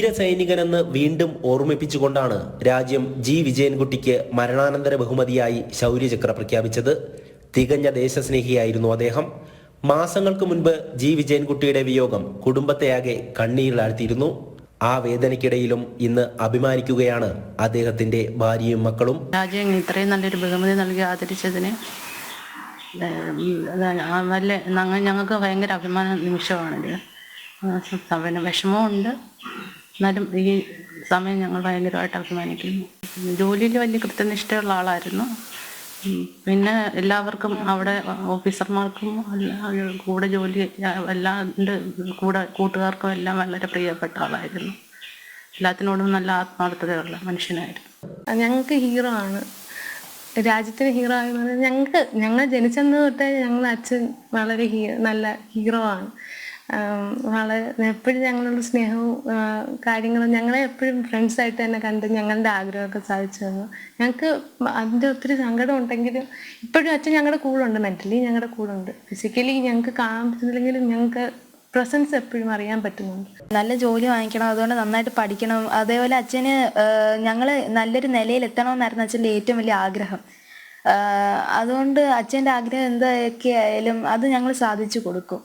വീരസൈനികനെന്ന് വീണ്ടും ഓർമ്മിപ്പിച്ചുകൊണ്ടാണ് രാജ്യം ജി വിജയൻകുട്ടിക്ക് മരണാനന്തര ബഹുമതിയായി ശൗര്യചക്ര പ്രഖ്യാപിച്ചത്. തികഞ്ഞ ദേശസ്നേഹിയായിരുന്നു അദ്ദേഹം. മാസങ്ങൾക്ക് മുൻപ് ജി വിജയൻകുട്ടിയുടെ വിയോഗം കുടുംബത്തെയാകെ കണ്ണീരിലാഴ്ത്തിയിരുന്നു. ആ വേദനയ്ക്കിടയിലും ഇന്ന് അഭിമാനിക്കുകയാണ് അദ്ദേഹത്തിന്റെ ഭാര്യയും മക്കളും. രാജ്യം ഇത്രയും നല്ലൊരു ബഹുമതി നൽകി ആദരിച്ചതിന് ഞങ്ങൾക്ക് ഭയങ്കര അഭിമാന നിമിഷമാണിത്. വിഷമമുണ്ട്, എന്നാലും ഈ സമയം ഞങ്ങൾ ഭയങ്കരമായിട്ട് അഭിമാനിക്കുന്നു. ജോലിയിൽ വലിയ കൃത്യനിഷ്ഠയുള്ള ആളായിരുന്നു. പിന്നെ എല്ലാവർക്കും അവിടെ ഓഫീസർമാർക്കും കൂടെ ജോലി എല്ലാണ്ട് കൂടെ കൂട്ടുകാർക്കും എല്ലാം വളരെ പ്രിയപ്പെട്ട ആളായിരുന്നു. എല്ലാത്തിനോടും നല്ല ആത്മാർത്ഥതയുള്ള മനുഷ്യനായിരുന്നു. ഞങ്ങൾക്ക് ഹീറോ ആണ്, രാജ്യത്തിന് ഹീറോ ആയെന്ന് ഞങ്ങൾ ജനിച്ചെന്ന് തൊട്ടേ ഞങ്ങളുടെ അച്ഛൻ വളരെ നല്ല ഹീറോ ആണ്. വളരെ എപ്പോഴും ഞങ്ങളുടെ സ്നേഹവും കാര്യങ്ങളും ഞങ്ങളെ എപ്പോഴും ഫ്രണ്ട്സായിട്ട് തന്നെ കണ്ട് ഞങ്ങളുടെ ആഗ്രഹമൊക്കെ സാധിച്ചു തന്നു. ഞങ്ങൾക്ക് അതിൻ്റെ ഒത്തിരി സങ്കടം ഉണ്ടെങ്കിലും ഇപ്പോഴും അച്ഛൻ ഞങ്ങളുടെ കൂടെ ഉണ്ട്. മെൻ്റലി ഞങ്ങളുടെ കൂടെ ഉണ്ട്. ഫിസിക്കലി ഞങ്ങൾക്ക് കാണാൻ പറ്റുന്നില്ലെങ്കിലും ഞങ്ങൾക്ക് പ്രസൻസ് എപ്പോഴും അറിയാൻ പറ്റുന്നുണ്ട്. നല്ല ജോലി വാങ്ങിക്കണം, അതുകൊണ്ട് നന്നായിട്ട് പഠിക്കണം. അതേപോലെ അച്ഛന് ഞങ്ങൾ നല്ലൊരു നിലയിൽ എത്തണമെന്നായിരുന്നു അച്ഛൻ്റെ ഏറ്റവും വലിയ ആഗ്രഹം. അതുകൊണ്ട് അച്ഛൻ്റെ ആഗ്രഹം എന്തൊക്കെ ആയാലും അത് ഞങ്ങൾ സാധിച്ചു കൊടുക്കും.